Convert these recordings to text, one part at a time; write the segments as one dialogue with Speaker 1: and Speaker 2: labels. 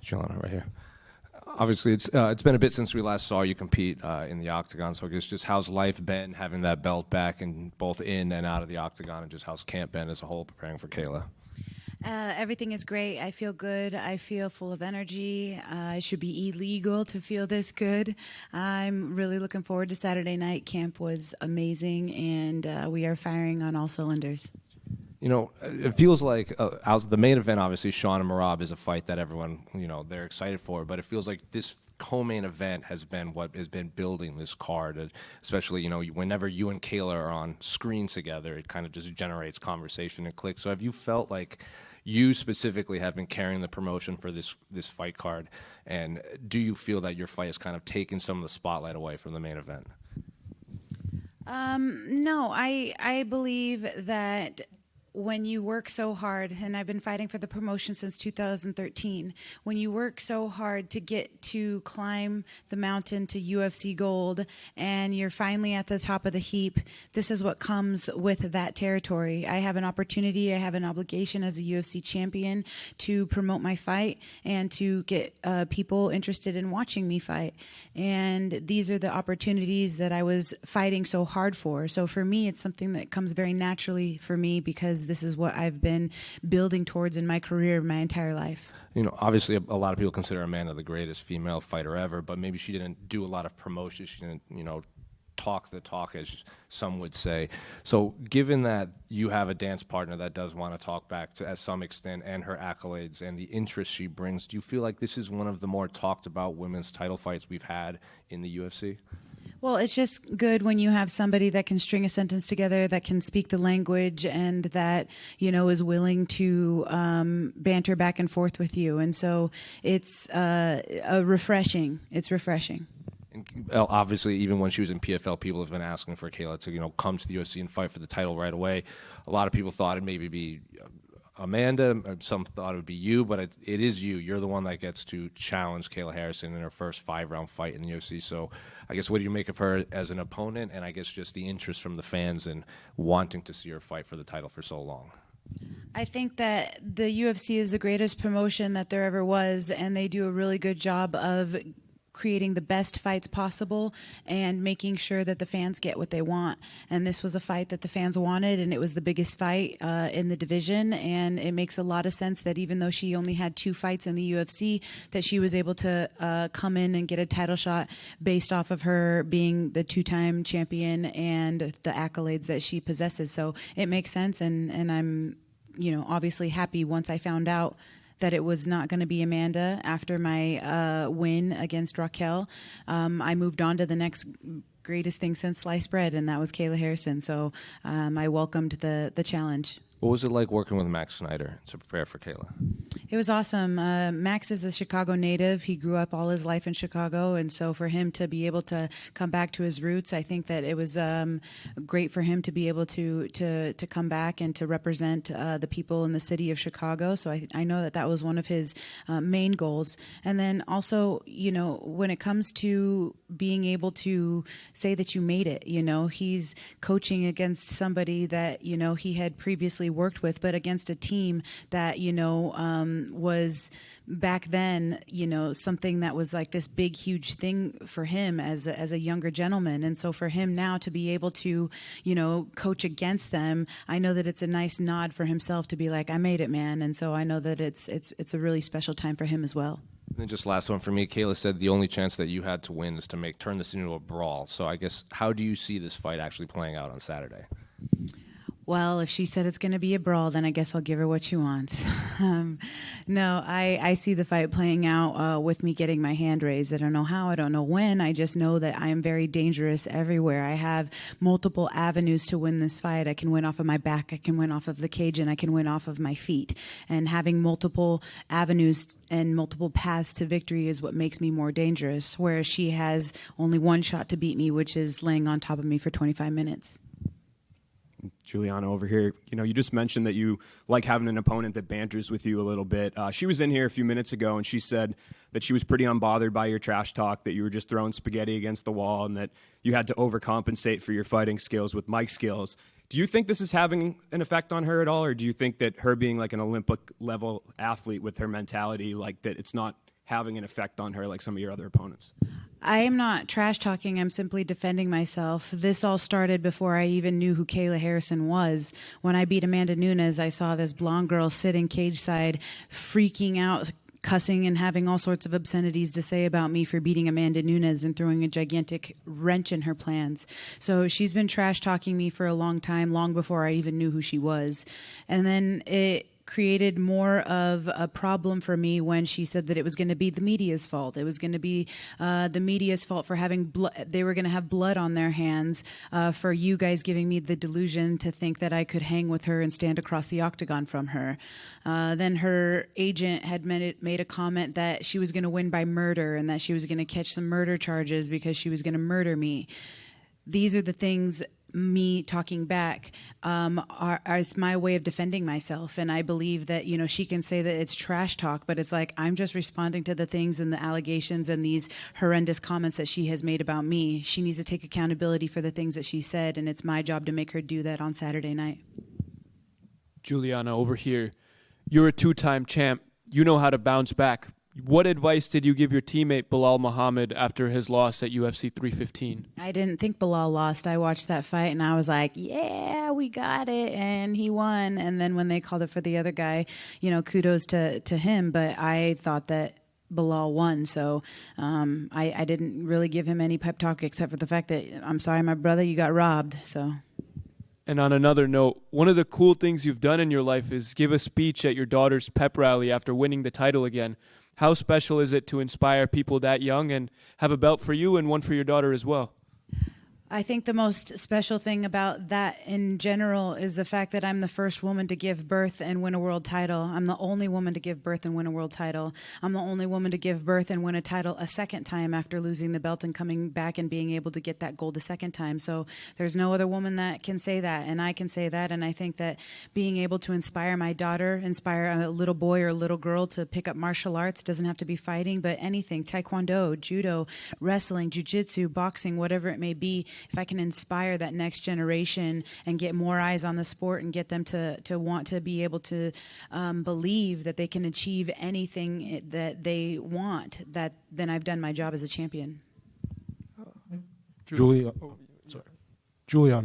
Speaker 1: Julianna, right here. Obviously, it's been a bit since we last saw you compete in the octagon. So I guess just how's life been having that belt back and both in and out of the octagon, and just how's camp been as a whole preparing for Kayla?
Speaker 2: Everything is great. I feel good. I feel full of energy. I should be illegal to feel this good. I'm really looking forward to Saturday night. Camp was amazing, and we are firing on all cylinders.
Speaker 1: You know, it feels like the main event, obviously, Sean and Merab is a fight that everyone, they're excited for. But it feels like this co-main event has been what has been building this card, especially, whenever you and Kayla are on screen together, it kind of just generates conversation and click. So have you felt like you specifically have been carrying the promotion for this fight card? And do you feel that your fight has kind of taken some of the spotlight away from the main event?
Speaker 2: No, I believe that when you work so hard, and I've been fighting for the promotion since 2013, when you work so hard to get to climb the mountain to UFC gold, and you're finally at the top of the heap, this is what comes with that territory. I have an opportunity, I have an obligation as a UFC champion to promote my fight and to get people interested in watching me fight. And these are the opportunities that I was fighting so hard for. So for me, it's something that comes very naturally for me, because this is what I've been building towards in my career my entire life.
Speaker 1: Obviously, a lot of people consider Amanda the greatest female fighter ever, but maybe she didn't do a lot of promotion. She didn't, talk the talk, as some would say. So given that you have a dance partner that does want to talk back to some extent, and her accolades and the interest she brings, do you feel like this is one of the more talked about women's title fights we've had in the UFC?
Speaker 2: Well, it's just good when you have somebody that can string a sentence together, that can speak the language, and that, is willing to banter back and forth with you. And so it's refreshing. It's refreshing.
Speaker 1: And obviously, even when she was in PFL, people have been asking for Kayla to, come to the UFC and fight for the title right away. A lot of people thought it'd maybe be Amanda, some thought it would be you, but it is you. You're the one that gets to challenge Kayla Harrison in her first 5-round fight in the UFC. So I guess what do you make of her as an opponent, and I guess just the interest from the fans and wanting to see her fight for the title for so long?
Speaker 2: I think that the UFC is the greatest promotion that there ever was, and they do a really good job of creating the best fights possible and making sure that the fans get what they want. And this was a fight that the fans wanted, and it was the biggest fight in the division. And it makes a lot of sense that even though she only had 2 fights in the UFC, that she was able to come in and get a title shot based off of her being the 2-time champion and the accolades that she possesses. So it makes sense, and I'm, obviously happy once I found out that it was not going to be Amanda after my win against Raquel. I moved on to the next greatest thing since sliced bread, and that was Kayla Harrison. So I welcomed the challenge.
Speaker 1: What was it like working with Max Snyder to prepare for Kayla?
Speaker 2: It was awesome. Max is a Chicago native. He grew up all his life in Chicago, and so for him to be able to come back to his roots, I think that it was great for him to be able to come back and to represent the people in the city of Chicago. So I know that was one of his main goals. And then also, when it comes to being able to say that you made it, he's coaching against somebody that, he had previously worked with, but against a team that, was back then, something that was like this big, huge thing for him as a younger gentleman. And so for him now to be able to, coach against them, I know that it's a nice nod for himself to be like, I made it, man. And so I know that it's a really special time for him as well.
Speaker 1: And then just last one for me, Kayla said the only chance that you had to win is to turn this into a brawl. So I guess, how do you see this fight actually playing out on Saturday?
Speaker 2: Well, if she said it's going to be a brawl, then I guess I'll give her what she wants. No, I see the fight playing out with me getting my hand raised. I don't know how, I don't know when. I just know that I am very dangerous everywhere. I have multiple avenues to win this fight. I can win off of my back, I can win off of the cage, and I can win off of my feet. And having multiple avenues and multiple paths to victory is what makes me more dangerous, whereas she has only one shot to beat me, which is laying on top of me for 25 minutes.
Speaker 3: Julianna over here, you just mentioned that you like having an opponent that banters with you a little bit. She was in here a few minutes ago, and she said that she was pretty unbothered by your trash talk, that you were just throwing spaghetti against the wall, and that you had to overcompensate for your fighting skills with mic skills. Do you think this is having an effect on her at all, or do you think that her being like an Olympic-level athlete with her mentality, like that it's not having an effect on her like some of your other opponents?
Speaker 2: I am not trash talking. I'm simply defending myself. This all started before I even knew who Kayla Harrison was. When I beat Amanda Nunes, I saw this blonde girl sitting cage side, freaking out, cussing and having all sorts of obscenities to say about me for beating Amanda Nunes and throwing a gigantic wrench in her plans. So she's been trash talking me for a long time, long before I even knew who she was. And then it created more of a problem for me when she said that it was going to be the media's fault. It was going to be the media's fault for having blood. They were going to have blood on their hands for you guys giving me the delusion to think that I could hang with her and stand across the octagon from her. Then her agent had made a comment that she was going to win by murder and that she was going to catch some murder charges because she was going to murder me. These are the things me talking back is my way of defending myself. And I believe that, she can say that it's trash talk, but it's like I'm just responding to the things and the allegations and these horrendous comments that she has made about me. She needs to take accountability for the things that she said, and it's my job to make her do that on Saturday night.
Speaker 4: Julianna, over here, you're a two-time champ. You know how to bounce back. What advice did you give your teammate Bilal Muhammad after his loss at UFC 315?
Speaker 2: I didn't think Bilal lost. I watched that fight and I was like, yeah, we got it. And he won. And then when they called it for the other guy, kudos to him. But I thought that Bilal won. So I didn't really give him any pep talk except for the fact that, I'm sorry, my brother, you got robbed. So.
Speaker 4: And on another note, one of the cool things you've done in your life is give a speech at your daughter's pep rally after winning the title again. How special is it to inspire people that young and have a belt for you and one for your daughter as well?
Speaker 2: I think the most special thing about that in general is the fact that I'm the first woman to give birth and win a world title. I'm the only woman to give birth and win a world title. I'm the only woman to give birth and win a title a second time after losing the belt and coming back and being able to get that gold a second time. So there's no other woman that can say that, and I can say that. And I think that being able to inspire my daughter, inspire a little boy or a little girl to pick up martial arts, doesn't have to be fighting, but anything, taekwondo, judo, wrestling, jiu-jitsu, boxing, whatever it may be. If I can inspire that next generation and get more eyes on the sport and get them to want to be able to believe that they can achieve anything that they want, then I've done my job as a champion.
Speaker 5: Julianna,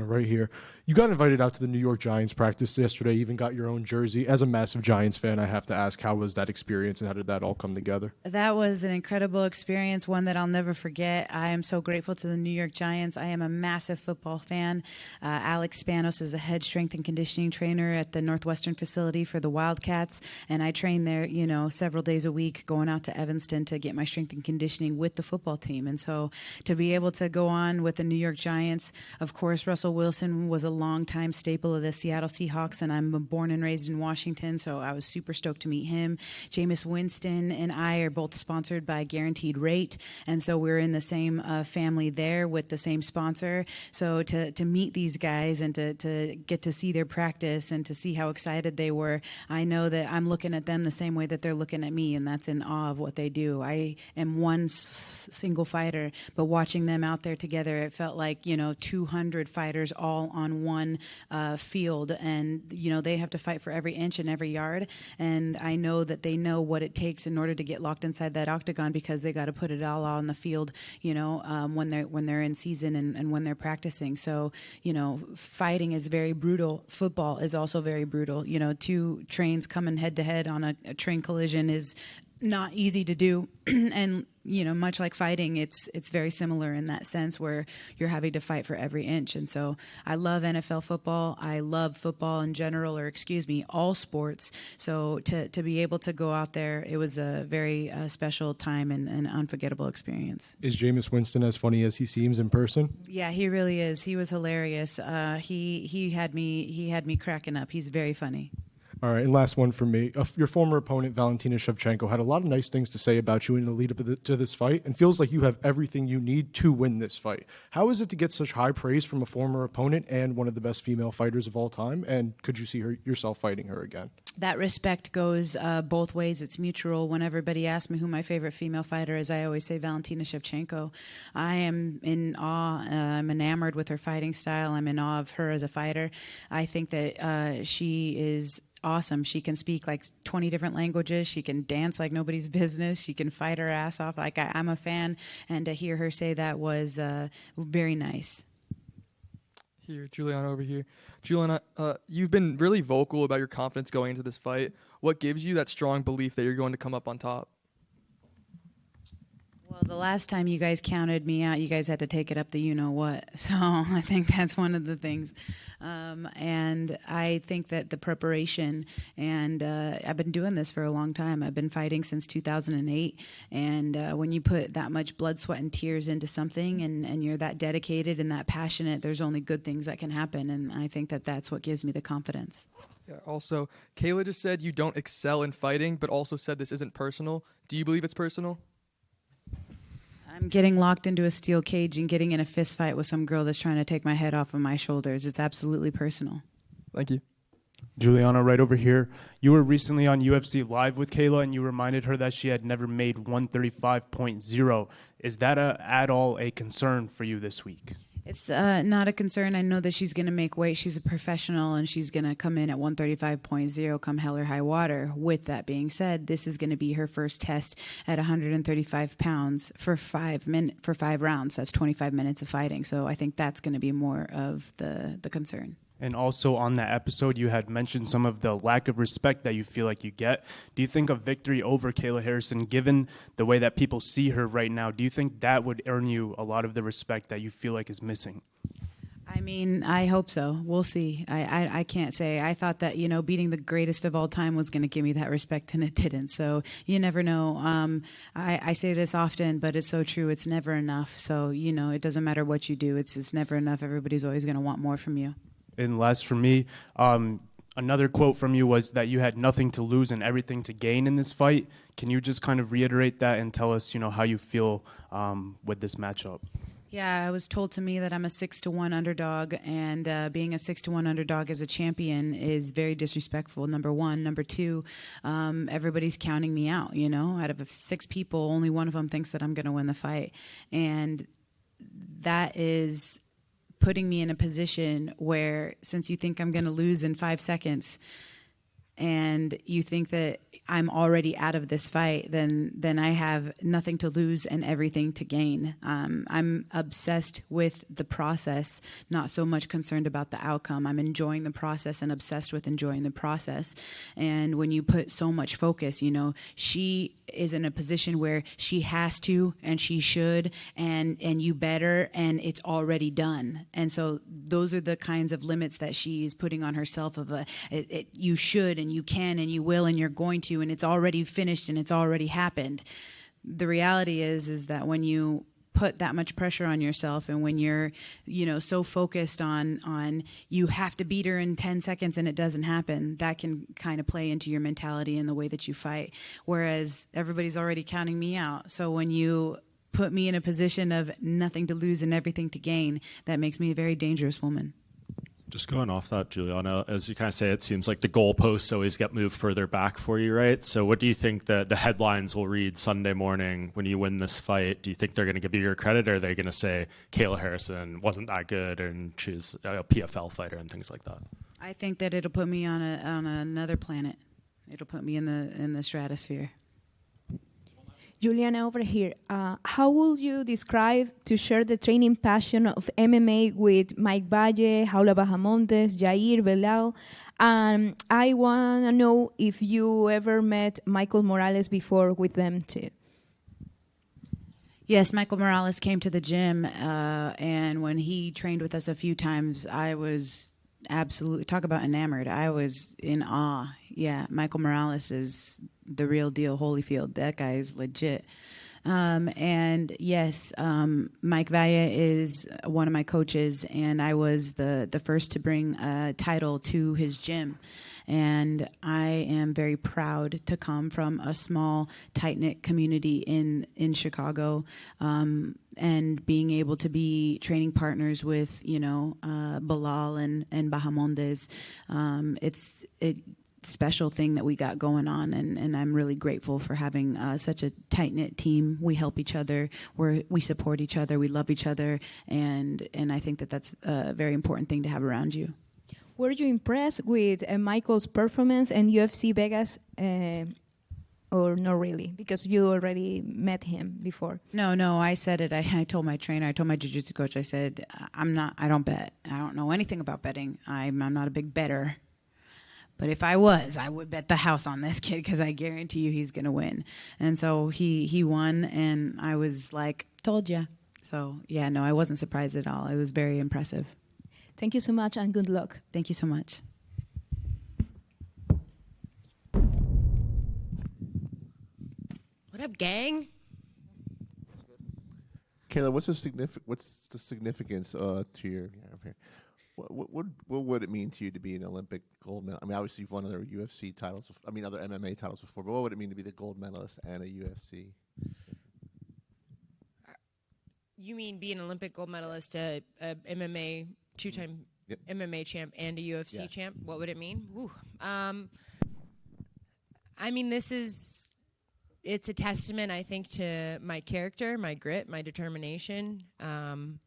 Speaker 5: right here. You got invited out to the New York Giants practice yesterday, even got your own jersey. As a massive Giants fan, I have to ask, how was that experience and how did that all come together?
Speaker 2: That was an incredible experience, one that I'll never forget. I am so grateful to the New York Giants. I am a massive football fan. Alex Spanos is a head strength and conditioning trainer at the Northwestern facility for the Wildcats, and I train there, several days a week, going out to Evanston to get my strength and conditioning with the football team. And so to be able to go on with the New York Giants, of course, Russell Wilson was a long-time staple of the Seattle Seahawks, and I'm born and raised in Washington, so I was super stoked to meet him. Jameis Winston and I are both sponsored by Guaranteed Rate, and so we're in the same family there with the same sponsor. So to meet these guys and to get to see their practice and to see how excited they were, I know that I'm looking at them the same way that they're looking at me, and that's in awe of what they do. I am one single fighter, but watching them out there together, it felt like 200 fighters all on one field, and they have to fight for every inch and every yard, and I know that they know what it takes in order to get locked inside that octagon, because they got to put it all on the field when they're in season and when they're practicing. So fighting is very brutal. Football is also very brutal. Two trains coming head to head on a train collision is not easy to do. And much like fighting, it's very similar in that sense, where you're having to fight for every inch. And so I love NFL football. I love football in general, all sports. So to be able to go out there, it was a very special time and an unforgettable experience.
Speaker 5: Is Jameis Winston as funny as he seems in person?
Speaker 2: Yeah, he really is. He was hilarious. He had me cracking up. He's very funny.
Speaker 5: All right, and last one for me. Your former opponent, Valentina Shevchenko, had a lot of nice things to say about you in the lead up to this fight, and feels like you have everything you need to win this fight. How is it to get such high praise from a former opponent and one of the best female fighters of all time? And could you see yourself fighting her again?
Speaker 2: That respect goes both ways. It's mutual. When everybody asks me who my favorite female fighter is, I always say Valentina Shevchenko. I am in awe. I'm enamored with her fighting style. I'm in awe of her as a fighter. I think that she is awesome. She can speak like 20 different languages. She can dance like nobody's business. She can fight her ass off. Like I'm a fan, and to hear her say that was very nice.
Speaker 6: Here, Julianna over here. Julianna, you've been really vocal about your confidence going into this fight. What gives you that strong belief that you're going to come up on top?
Speaker 2: Well, the last time you guys counted me out, you guys had to take it up the you-know-what. So I think that's one of the things. And I think that the preparation, and I've been doing this for a long time. I've been fighting since 2008. And when you put that much blood, sweat, and tears into something, and you're that dedicated and that passionate, there's only good things that can happen. And I think that that's what gives me the confidence.
Speaker 6: Yeah, also, Kayla just said you don't excel in fighting, but also said this isn't personal. Do you believe it's personal?
Speaker 2: I'm getting locked into a steel cage and getting in a fist fight with some girl that's trying to take my head off of my shoulders. It's absolutely personal.
Speaker 6: Thank you.
Speaker 7: Julianna, right over here. You were recently on UFC Live with Kayla, and you reminded her that she had never made 135.0. Is that at all a concern for you this week?
Speaker 2: It's not a concern. I know that she's going to make weight. She's a professional, and she's going to come in at 135.0 come hell or high water. With that being said, this is going to be her first test at 135 pounds for 5 rounds. That's 25 minutes of fighting. So I think that's going to be more of the concern.
Speaker 7: And also on that episode, you had mentioned some of the lack of respect that you feel like you get. Do you think a victory over Kayla Harrison, given the way that people see her right now, do you think that would earn you a lot of the respect that you feel like is missing?
Speaker 2: I mean, I hope so. We'll see. I can't say. I thought that, beating the greatest of all time was going to give me that respect, and it didn't. So you never know. I say this often, but it's so true. It's never enough. So, it doesn't matter what you do. It's never enough. Everybody's always going to want more from you.
Speaker 7: And last for me, another quote from you was that you had nothing to lose and everything to gain in this fight. Can you just kind of reiterate that and tell us, how you feel with this matchup?
Speaker 2: Yeah, it was told to me that I'm a 6-1 underdog, and being a 6-1 underdog as a champion is very disrespectful, number one. Number two, everybody's counting me out, Out of 6 people, only one of them thinks that I'm going to win the fight. And that is putting me in a position where, since you think I'm going to lose in 5 seconds and you think that I'm already out of this fight, then I have nothing to lose and everything to gain. I'm obsessed with the process, not so much concerned about the outcome. I'm enjoying the process and obsessed with enjoying the process. And when you put so much focus, she is in a position where she has to and she should and you better, and it's already done. And so those are the kinds of limits that she's putting on herself of you should and you can and you will and you're going to, and it's already finished and it's already happened. The reality is that when you put that much pressure on yourself, and when you're so focused on you have to beat her in 10 seconds and it doesn't happen, that can kind of play into your mentality and the way that you fight, whereas everybody's already counting me out. So when you put me in a position of nothing to lose and everything to gain, that makes me a very dangerous woman.
Speaker 8: Just going off that, Julianna, as you kind of say, it seems like the goalposts always get moved further back for you, right? So what do you think the headlines will read Sunday morning when you win this fight? Do you think they're going to give you your credit, or are they going to say Kayla Harrison wasn't that good and she's a PFL fighter and things like that?
Speaker 2: I think that it'll put me on another planet. It'll put me in the stratosphere.
Speaker 9: Julianna over here. How would you describe to share the training passion of MMA with Mike Valle, Jaula Bahamontes, Jair Belal? And I want to know if you ever met Michael Morales before with them too.
Speaker 2: Yes, Michael Morales came to the gym, and when he trained with us a few times, I was absolutely, talk about enamored. I was in awe. Yeah, Michael Morales is the real deal, Holyfield. That guy is legit. And yes, Mike Valle is one of my coaches, and I was the first to bring a title to his gym. And I am very proud to come from a small, tight-knit community in Chicago, and being able to be training partners with, Bilal and Bahamondes. It's a special thing that we got going on, and I'm really grateful for having such a tight-knit team. We help each other, we support each other, we love each other, and I think that that's a very important thing to have around you.
Speaker 9: Were you impressed with Michael's performance in UFC Vegas, or not really? Because you already met him before.
Speaker 2: No, I said it. I told my trainer, I told my jiu-jitsu coach, I said, I don't bet. I don't know anything about betting. I'm not a big bettor. But if I was, I would bet the house on this kid because I guarantee you he's going to win. And so he won, and I was like, told ya. So, yeah, no, I wasn't surprised at all. It was very impressive.
Speaker 9: Thank you so much, and good luck.
Speaker 2: Thank you so much.
Speaker 10: What up, gang?
Speaker 11: Kayla, what's the significance to your? What would it mean to you to be an Olympic gold medal? I mean, obviously you've won other UFC titles. I mean, other MMA titles before. But what would it mean to be the gold medalist and a UFC?
Speaker 10: You mean be an Olympic gold medalist, a MMA two-time MMA champ, and a UFC champ? What would it mean? Woo. I mean, it's a testament, I think, to my character, my grit, my determination. I'm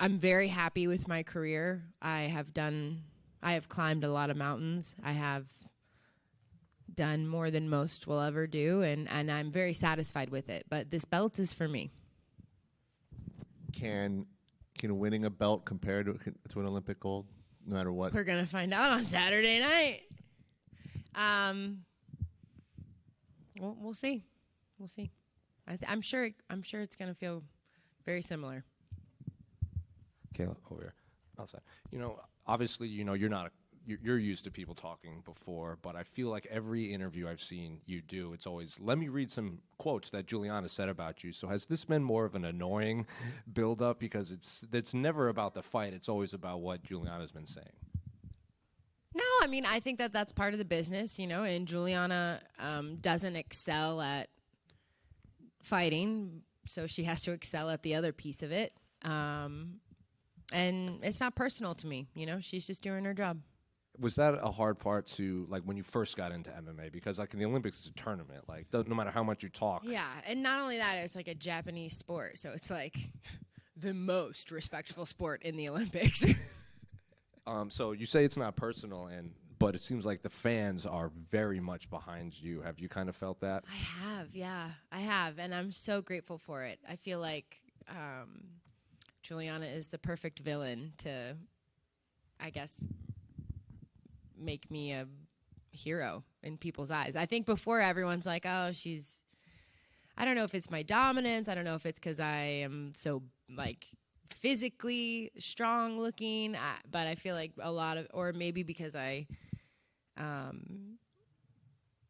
Speaker 10: very happy with my career. I have climbed a lot of mountains. I have done more than most will ever do, and I'm very satisfied with it. But this belt is for me.
Speaker 11: Can winning a belt compare to an Olympic gold, no matter what?
Speaker 10: We're gonna find out on Saturday night. We'll see. We'll see. I'm sure it's gonna feel very similar.
Speaker 1: Kayla, over here, outside. Obviously, you're used to people talking before, but I feel like every interview I've seen you do, it's always, let me read some quotes that Julianna said about you. So has this been more of an annoying build-up? Because it's never about the fight. It's always about what Julianna's been saying.
Speaker 10: No, I mean, I think that's part of the business, and Julianna doesn't excel at fighting, so she has to excel at the other piece of it. And it's not personal to me, she's just doing her job.
Speaker 1: Was that a hard part to, like, when you first got into MMA? Because, like, in the Olympics, it's a tournament. Like, no matter how much you talk.
Speaker 10: Yeah, and not only that, it's like a Japanese sport, so it's like the most respectful sport in the Olympics.
Speaker 1: So you say it's not personal, but it seems like the fans are very much behind you. Have you kind of felt that?
Speaker 10: I have, and I'm so grateful for it. I feel like Julianna is the perfect villain to, I guess, make me a hero in people's eyes. I think before everyone's like, oh, I don't know if it's my dominance. I don't know if it's because I am so, like, physically strong looking, but I feel like or maybe because I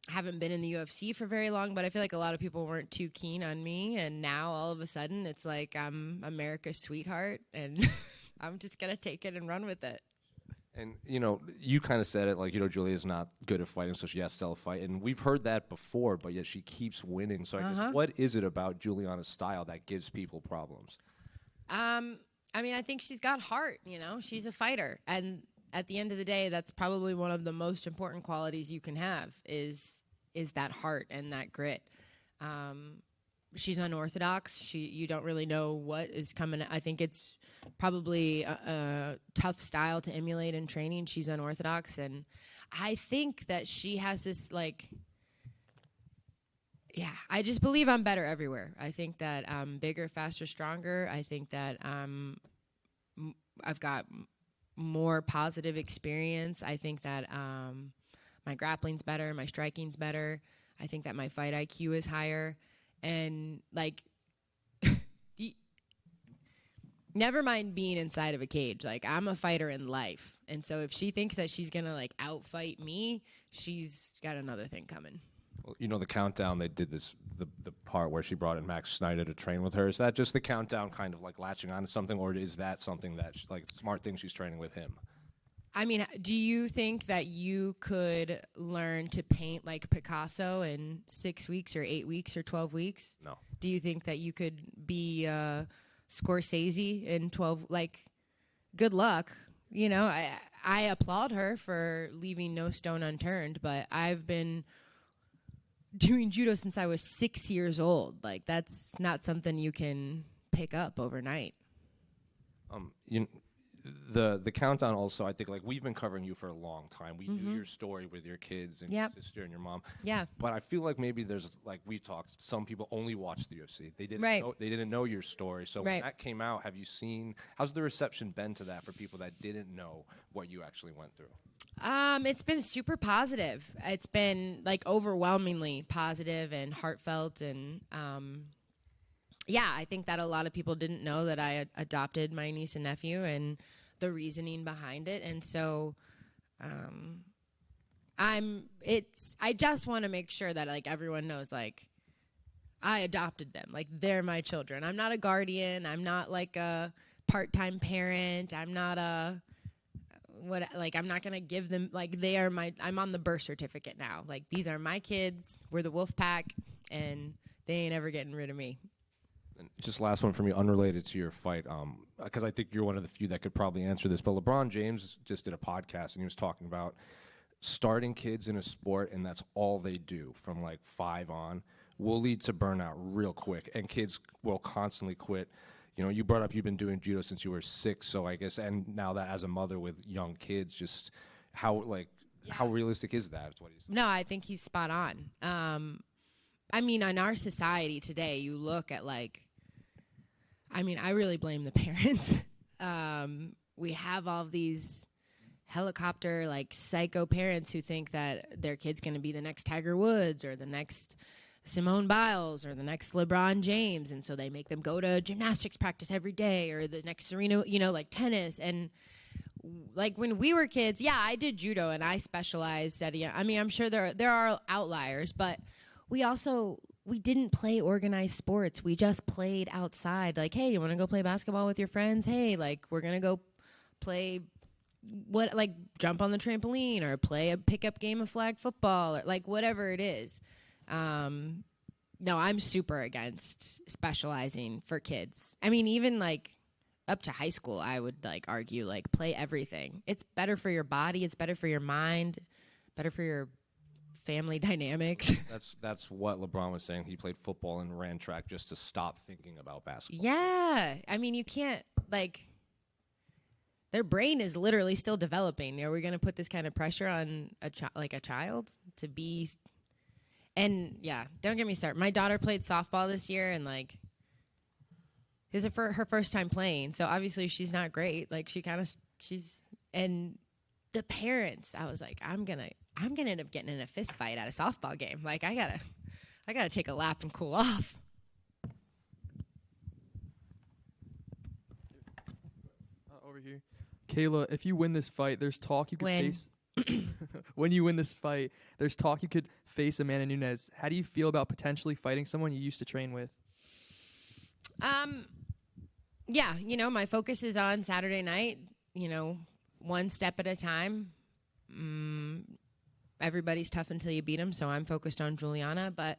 Speaker 10: haven't been in the UFC for very long, but I feel like a lot of people weren't too keen on me, and now all of a sudden it's like I'm America's sweetheart, and I'm just going to take it and run with it.
Speaker 1: And, you kind of said it, like, Julia's not good at fighting, so she has to sell a fight. And we've heard that before, but yet she keeps winning. So I guess, what is it about Julianna's style that gives people problems?
Speaker 10: I mean, I think she's got heart, She's a fighter. And at the end of the day, that's probably one of the most important qualities you can have is that heart and that grit. She's unorthodox. You don't really know what is coming. I think it's probably a tough style to emulate in training. She's unorthodox, and I think that she has this, like, I just believe I'm better everywhere. I think that I'm bigger, faster, stronger. I think that I've got more positive experience. I think that my grappling's better, my striking's better. I think that my fight IQ is higher. And, like, never mind being inside of a cage. Like, I'm a fighter in life. And so if she thinks that she's going to, like, outfight me, she's got another thing coming.
Speaker 1: Well, the countdown, they did this, the part where she brought in Max Snyder to train with her. Is that just the countdown kind of, like, latching on to something, or is that something that, like, smart thing she's training with him?
Speaker 10: I mean, do you think that you could learn to paint like Picasso in 6 weeks or 8 weeks or 12 weeks?
Speaker 1: No.
Speaker 10: Do you think that you could be Scorsese in 12? Like, good luck. I applaud her for leaving no stone unturned, but I've been doing judo since I was 6 years old. Like, that's not something you can pick up overnight.
Speaker 1: the countdown also, I think, like, we've been covering you for a long time. We knew your story with your kids and your sister and your mom.
Speaker 10: Yeah.
Speaker 1: But I feel like maybe there's, like we talked, some people only watch the UFC. They didn't know your story. So when that came out, have you seen, how's the reception been to that for people that didn't know what you actually went through?
Speaker 10: It's been super positive. It's been like overwhelmingly positive and heartfelt, and I think that a lot of people didn't know that I adopted my niece and nephew and the reasoning behind it. And so I just want to make sure that, like, everyone knows, like, I adopted them. Like, they're my children. I'm not a guardian. I'm not like a part-time parent. I'm not I'm not going to give them, like, I'm on the birth certificate now. Like, these are my kids. We're the wolf pack, and they ain't ever getting rid of me.
Speaker 1: And just last one for me, unrelated to your fight, because I think you're one of the few that could probably answer this, but LeBron James just did a podcast, and he was talking about starting kids in a sport, and that's all they do from, like, 5 on, will lead to burnout real quick, and kids will constantly quit. You know, you brought up you've been doing judo since you were 6, so I guess, and now that as a mother with young kids, just how realistic is that? Is what he's saying.
Speaker 10: No, I think he's spot on. I mean, in our society today, you look at, like, I mean, I really blame the parents. We have all of these helicopter, like, psycho parents who think that their kid's going to be the next Tiger Woods or the next Simone Biles or the next LeBron James. And so they make them go to gymnastics practice every day, or the next Serena, like tennis. And, like, when we were kids, I did judo and I specialized at, I mean, I'm sure there are outliers, but we didn't play organized sports. We just played outside. Like, hey, you want to go play basketball with your friends? Hey, like, we're going to go play jump on the trampoline or play a pickup game of flag football, or, like, whatever it is. No, I'm super against specializing for kids. I mean, even, like, up to high school, I would, like, argue, like, play everything. It's better for your body. It's better for your mind, better for your family dynamics.
Speaker 1: That's what LeBron was saying. He played football and ran track just to stop thinking about basketball.
Speaker 10: Yeah. I mean, you can't, like, their brain is literally still developing. Are we going to put this kind of pressure on a child to be? And don't get me started. My daughter played softball this year, and, like, this is her first time playing. So obviously she's not great. Like, and the parents, I was like, I'm gonna end up getting in a fist fight at a softball game. Like, I gotta take a lap and cool off.
Speaker 6: Over here, Kayla, if you win this fight, there's talk you could face. When you win this fight, there's talk you could face Amanda Nunes. How do you feel about potentially fighting someone you used to train with?
Speaker 10: My focus is on Saturday night. One step at a time. Everybody's tough until you beat them, so I'm focused on Julianna. But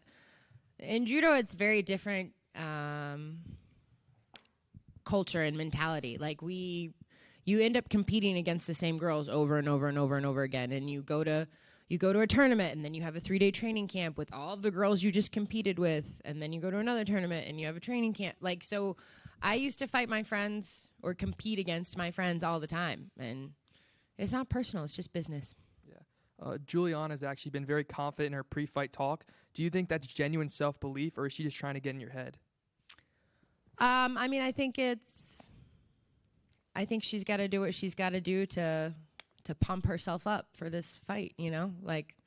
Speaker 10: in judo, it's very different culture and mentality. Like, you end up competing against the same girls over and over and over and over again, and you go to a tournament, and then you have a 3-day training camp with all of the girls you just competed with, and then you go to another tournament and you have a training camp. Like, so I used to fight my friends or compete against my friends all the time, and it's not personal, it's just business.
Speaker 6: Julianna's actually been very confident in her pre-fight talk. Do you think that's genuine self-belief, or is she just trying to get in your head?
Speaker 10: I mean, I think she's got to do what she's got to do to pump herself up for this fight, Like,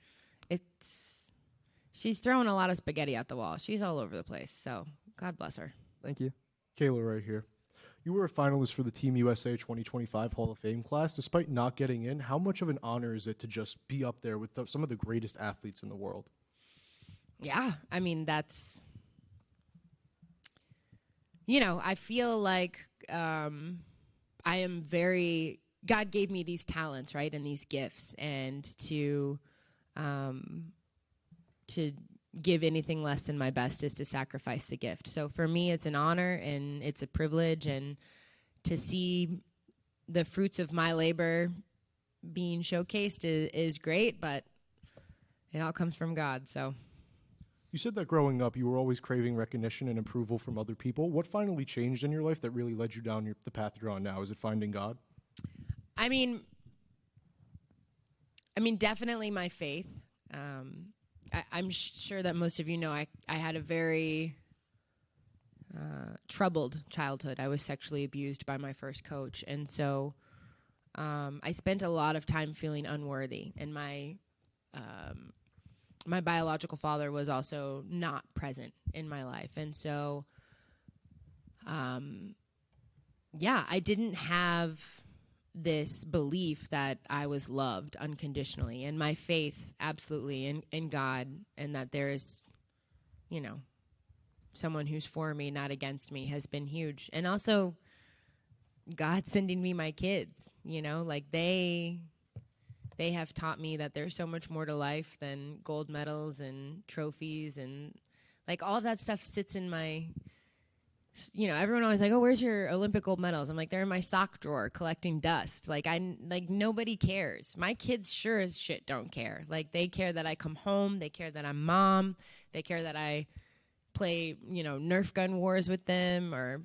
Speaker 10: she's throwing a lot of spaghetti at the wall. She's all over the place, so God bless her.
Speaker 6: Thank you.
Speaker 5: Kayla, right here. You were a finalist for the Team USA 2025 Hall of Fame class. Despite not getting in, how much of an honor is it to just be up there with some of the greatest athletes in the world?
Speaker 10: Yeah, I mean, that's... I feel like I am very... God gave me these talents, right, and these gifts, and to give anything less than my best is to sacrifice the gift. So for me, it's an honor and it's a privilege, and to see the fruits of my labor being showcased is great, but it all comes from God. So
Speaker 5: you said that growing up, you were always craving recognition and approval from other people. What finally changed in your life that really led you down the path you're on now? Is it finding God?
Speaker 10: I mean, definitely my faith. I'm sure that most of you know I had a very troubled childhood. I was sexually abused by my first coach, and so I spent a lot of time feeling unworthy. And my biological father was also not present in my life, and so I didn't have this belief that I was loved unconditionally, and my faith absolutely in God, and that there is, someone who's for me, not against me, has been huge. And also God sending me my kids, they have taught me that there's so much more to life than gold medals and trophies, and like all of that stuff sits in my, everyone always like, oh, where's your Olympic gold medals? I'm like, they're in my sock drawer collecting dust. Like nobody cares. My kids sure as shit don't care. Like they care that I come home. They care that I'm mom. They care that I play, Nerf gun wars with them, or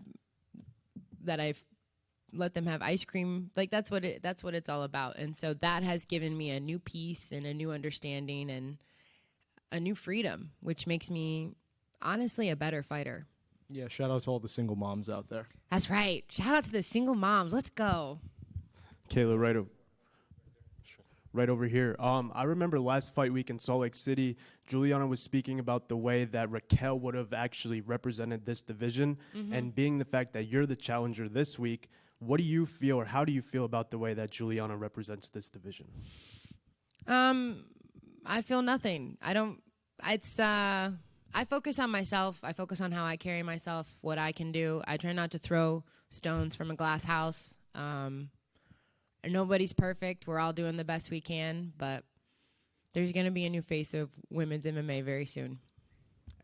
Speaker 10: that I've let them have ice cream. Like that's what it's all about. And so that has given me a new peace and a new understanding and a new freedom, which makes me honestly a better fighter.
Speaker 5: Yeah, shout out to all the single moms out there.
Speaker 10: That's right. Shout out to the single moms. Let's go.
Speaker 7: Kayla, right over here. I remember last fight week in Salt Lake City, Julianna was speaking about the way that Raquel would have actually represented this division. Mm-hmm. And being the fact that you're the challenger this week, what do you feel, or how do you feel about the way that Julianna represents this division?
Speaker 10: I feel nothing. I focus on myself. I focus on how I carry myself, what I can do. I try not to throw stones from a glass house. Nobody's perfect. We're all doing the best we can, but there's going to be a new face of women's MMA very soon.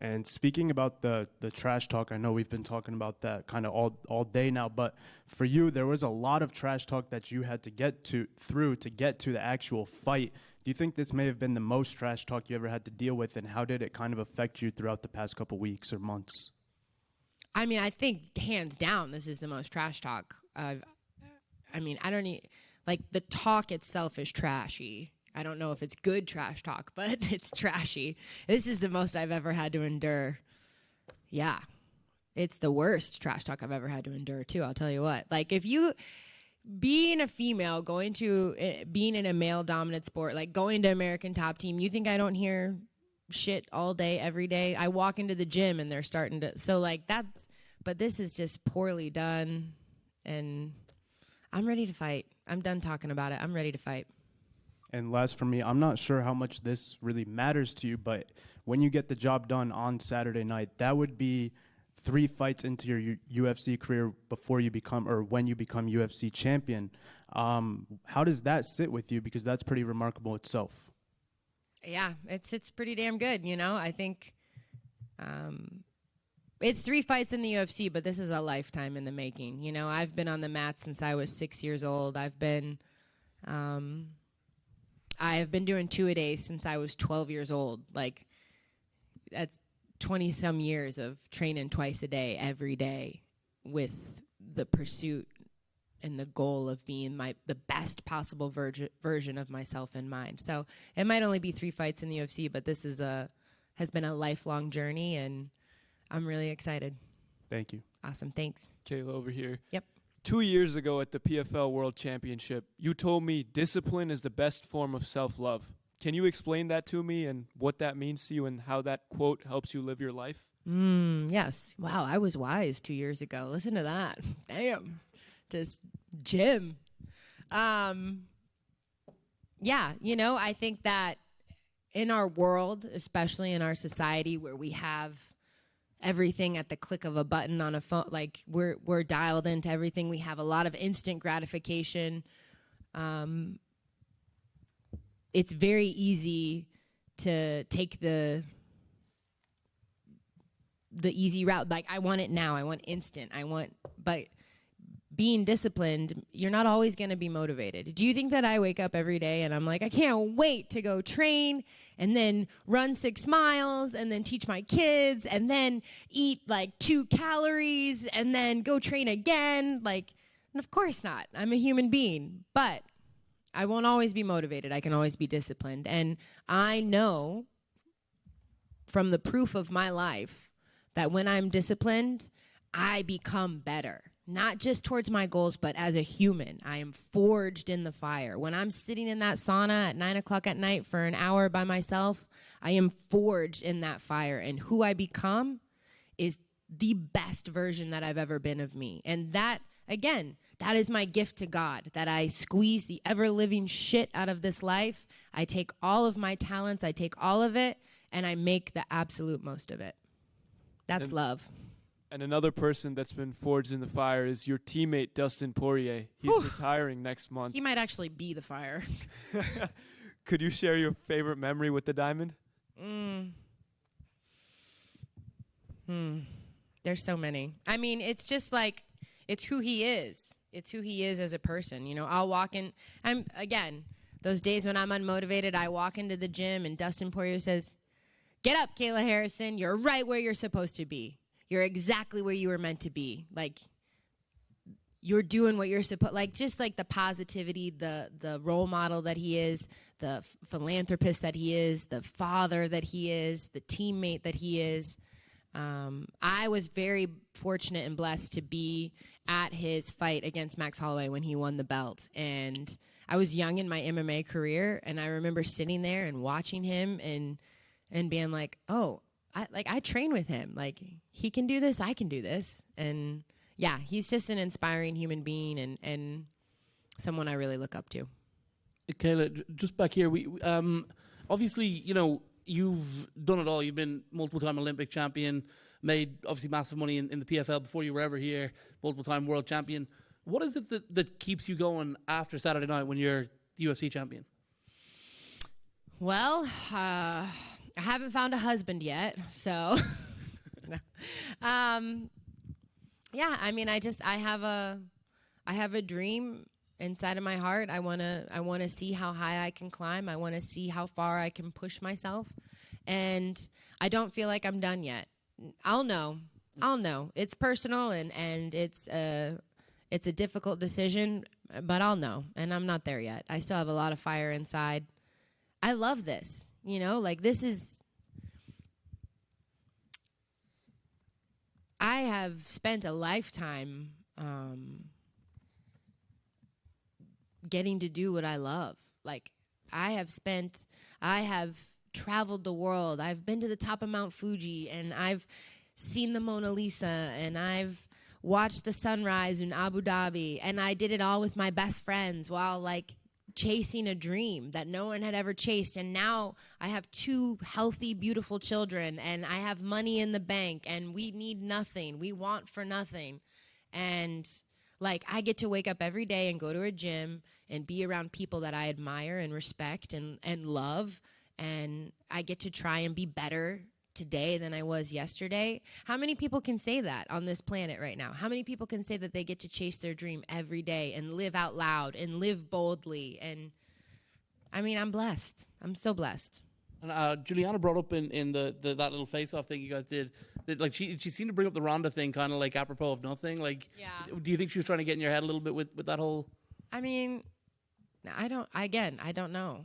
Speaker 7: And speaking about the trash talk, I know we've been talking about that kind of all day now, but for you, there was a lot of trash talk that you had to get through to get to the actual fight. Do you think this may have been the most trash talk you ever had to deal with, and how did it kind of affect you throughout the past couple weeks or months?
Speaker 10: I mean, I think hands down this is the most trash talk. I don't need, like, the talk itself is trashy. I don't know if it's good trash talk, but it's trashy. This is the most I've ever had to endure. Yeah. It's the worst trash talk I've ever had to endure, too, I'll tell you what. Like, if you, being a female, being in a male-dominant sport, like going to American Top Team, you think I don't hear shit all day, every day? I walk into the gym and they're starting to, so, like, but this is just poorly done, and I'm ready to fight. I'm done talking about it. I'm ready to fight.
Speaker 7: And last for me, I'm not sure how much this really matters to you, but when you get the job done on Saturday night, that would be 3 fights into your UFC career before you become, or when you become UFC champion. How does that sit with you? Because that's pretty remarkable itself.
Speaker 10: Yeah, it's pretty damn good. I think it's 3 fights in the UFC, but this is a lifetime in the making. I've been on the mat since I was 6 years old. I have been doing 2-a-days since I was 12 years old. Like, that's 20-some years of training twice a day, every day, with the pursuit and the goal of being the best possible version of myself in mind. So it might only be 3 fights in the UFC, but this has been a lifelong journey, and I'm really excited.
Speaker 7: Thank you.
Speaker 10: Awesome. Thanks.
Speaker 4: Kayla over here.
Speaker 10: Yep. 2
Speaker 4: years ago at the PFL World Championship, you told me discipline is the best form of self-love. Can you explain that to me and what that means to you and how that quote helps you live your life?
Speaker 10: Yes. Wow, I was wise 2 years ago. Listen to that. Damn. Just Jim. Yeah, I think that in our world, especially in our society where we have everything at the click of a button on a phone, like we're dialed into everything. We have a lot of instant gratification. It's very easy to take the easy route. Like, I want it now. I want instant. But being disciplined, you're not always going to be motivated. Do you think that I wake up every day and I'm like, I can't wait to go train and then run 6 miles and then teach my kids and then eat like 2 calories and then go train again? Like, And of course not. I'm a human being, but I won't always be motivated. I can always be disciplined. And I know from the proof of my life that when I'm disciplined, I become better. Not just towards my goals, but as a human. I am forged in the fire. When I'm sitting in that sauna at 9 o'clock at night for an hour by myself, I am forged in that fire. And who I become is the best version that I've ever been of me. And that, again, that is my gift to God, that I squeeze the ever-living shit out of this life. I take all of my talents, I take all of it, and I make the absolute most of it. That's love.
Speaker 4: And another person that's been forged in the fire is your teammate, Dustin Poirier. He's retiring next month.
Speaker 10: He might actually be the fire.
Speaker 4: Could you share your favorite memory with the Diamond?
Speaker 10: There's so many. I mean, it's just like, it's who he is. It's who he is as a person. You know, I'll walk in. Again, those days when I'm unmotivated, I walk into the gym and Dustin Poirier says, "Get up, Kayla Harrison. You're right where you're supposed to be. You're exactly where you were meant to be. Like, you're doing what you're supposed, like, just like the positivity, the role model that he is, the philanthropist that he is, the father that he is, the teammate that he is. I was very fortunate and blessed to be at his fight against Max Holloway when he won the belt. And I was young in my MMA career, and I remember sitting there and watching him and being like, oh, I train with him. Like, he can do this, I can do this. And yeah, he's just an inspiring human being and someone I really look up to.
Speaker 12: Kayla, just back here, we obviously, you know, you've done it all. You've been multiple-time Olympic champion, made obviously massive money in the PFL before you were ever here, multiple-time world champion. What is it that keeps you going after Saturday night when you're the UFC champion?
Speaker 10: Well, I haven't found a husband yet, so yeah, I mean, I have a dream inside of my heart. I want to see how high I can climb. I want to see how far I can push myself, and I don't feel like I'm done yet. I'll know. It's personal and it's a difficult decision, but I'll know, and I'm not there yet. I still have a lot of fire inside. I love this, you know, like this is, I have spent a lifetime getting to do what I love. Like, I have traveled the world. I've been to the top of Mount Fuji, and I've seen the Mona Lisa, and I've watched the sunrise in Abu Dhabi, and I did it all with my best friends while, like, chasing a dream that no one had ever chased. And now I have 2 healthy, beautiful children, and I have money in the bank, and we need nothing. We want for nothing. And like, I get to wake up every day and go to a gym and be around people that I admire and respect and love. And I get to try and be better today than I was yesterday. How many people can say that on this planet right now? How many people can say that they get to chase their dream every day and live out loud and live boldly? And I mean, I'm blessed. I'm so blessed.
Speaker 12: And Julianna brought up in that little face-off thing you guys did, that, like, she seemed to bring up the Ronda thing kind of like apropos of nothing. Like,
Speaker 10: yeah.
Speaker 12: Do you think she was trying to get in your head a little bit with that whole?
Speaker 10: I mean, I don't know.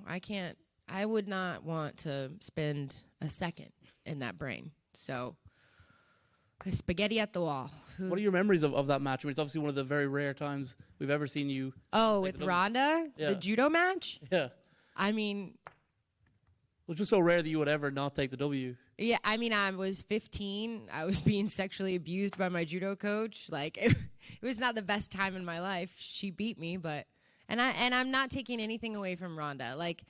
Speaker 10: I would not want to spend a second in that brain. So, spaghetti at the wall.
Speaker 12: What are your memories of that match? I mean, it's obviously one of the very rare times we've ever seen you.
Speaker 10: Oh, with Ronda? Yeah. The judo match?
Speaker 12: Yeah.
Speaker 10: I mean,
Speaker 12: it was just so rare that you would ever not take the W.
Speaker 10: Yeah, I mean, I was 15. I was being sexually abused by my judo coach. Like, it was not the best time in my life. She beat me, but and I'm not taking anything away from Ronda. Like,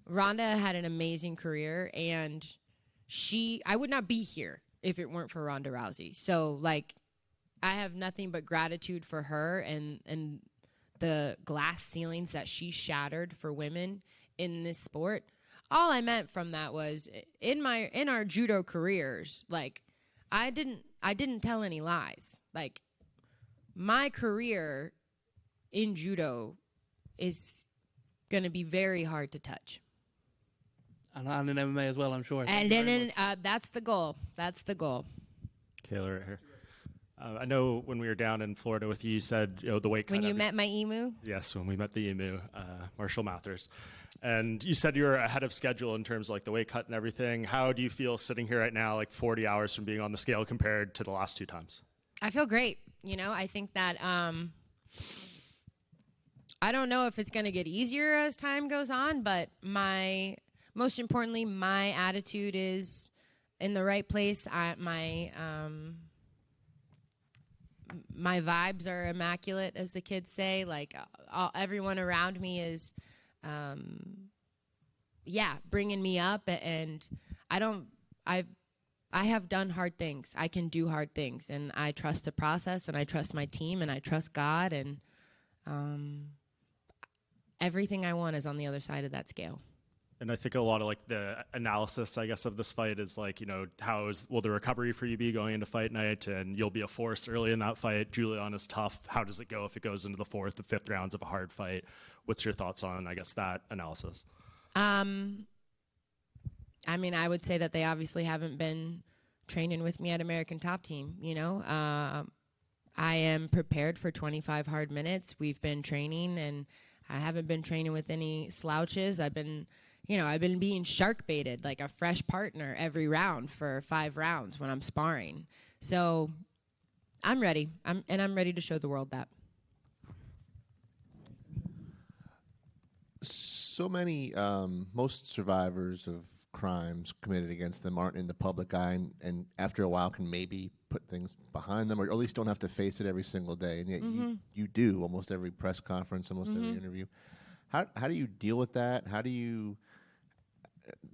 Speaker 10: Ronda had an amazing career, and I would not be here if it weren't for Ronda Rousey. So, like, I have nothing but gratitude for her and the glass ceilings that she shattered for women in this sport. All I meant from that was in our judo careers, like, I didn't tell any lies. Like, my career in judo is going to be very hard to touch.
Speaker 12: And in MMA as well, I'm sure.
Speaker 10: And then that's the goal. That's the goal.
Speaker 8: Kayla, right here. I know when we were down in Florida with you, you said the weight cut.
Speaker 10: When you met my emu?
Speaker 8: Yes, when we met the emu, Marshall Mathers. And you said you were ahead of schedule in terms of like the weight cut and everything. How do you feel sitting here right now, like 40 hours from being on the scale compared to the last 2 times?
Speaker 10: I feel great. I think that I don't know if it's going to get easier as time goes on, but most importantly, my attitude is in the right place. My vibes are immaculate, as the kids say. Like everyone around me is, bringing me up, and I have done hard things. I can do hard things, and I trust the process, and I trust my team, and I trust God, and everything I want is on the other side of that scale.
Speaker 8: And I think a lot of like the analysis, I guess, of this fight is like, will the recovery for you be going into fight night, and you'll be a force early in that fight. Julianna's tough. How does it go if it goes into the 4th, the 5th rounds of a hard fight? What's your thoughts on, I guess, that analysis?
Speaker 10: I mean, I would say that they obviously haven't been training with me at American Top Team. I am prepared for 25 hard minutes. We've been training, and I haven't been training with any slouches. I've been being shark baited like a fresh partner every round for 5 rounds when I'm sparring. So I'm ready. I'm ready to show the world that.
Speaker 11: So many, most survivors of crimes committed against them aren't in the public eye, and after a while can maybe put things behind them, or at least don't have to face it every single day. And yet you do almost every press conference, almost every interview. How do you deal with that? How do you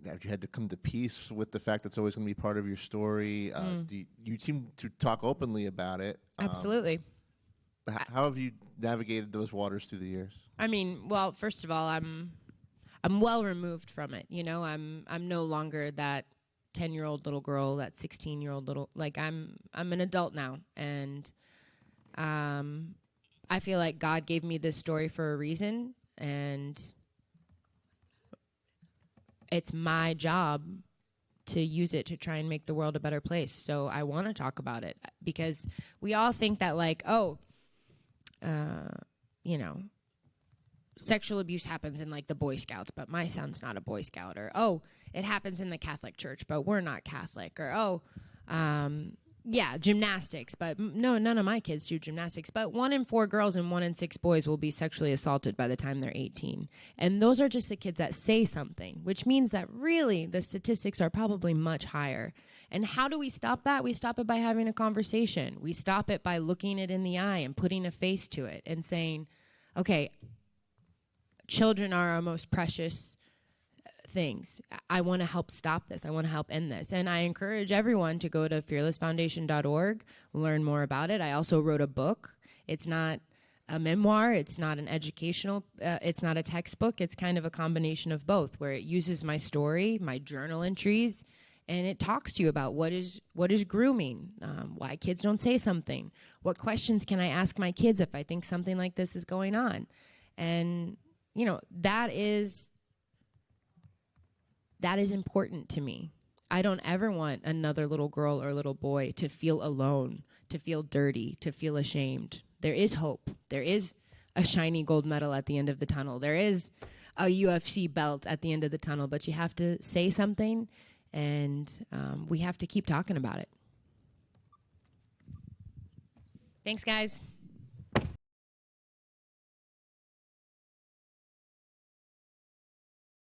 Speaker 11: have you had to come to peace with the fact that's always going to be part of your story? You seem to talk openly about it.
Speaker 10: Absolutely.
Speaker 11: How have you navigated those waters through the years?
Speaker 10: I mean, well, first of all, I'm well removed from it. I'm no longer that 10-year-old little girl, that 16-year-old little, like I'm an adult now, and I feel like God gave me this story for a reason, and it's my job to use it to try and make the world a better place. So I want to talk about it, because we all think that like, sexual abuse happens in like the Boy Scouts, but my son's not a Boy Scout, or it happens in the Catholic Church, but we're not Catholic, or gymnastics, but no, none of my kids do gymnastics. But 1 in 4 girls and 1 in 6 boys will be sexually assaulted by the time they're 18, and those are just the kids that say something, which means that really the statistics are probably much higher. And how do we stop that? We stop it by having a conversation. We stop it by looking it in the eye and putting a face to it and saying, okay, children are our most precious things. I want to help stop this. I want to help end this. And I encourage everyone to go to fearlessfoundation.org, learn more about it. I also wrote a book. It's not a memoir. It's not an educational, it's not a textbook. It's kind of a combination of both, where it uses my story, my journal entries, and it talks to you about what is grooming, why kids don't say something, what questions can I ask my kids if I think something like this is going on. And, that is important to me. I don't ever want another little girl or little boy to feel alone, to feel dirty, to feel ashamed. There is hope. There is a shiny gold medal at the end of the tunnel. There is a UFC belt at the end of the tunnel, but you have to say something, and we have to keep talking about it. Thanks, guys.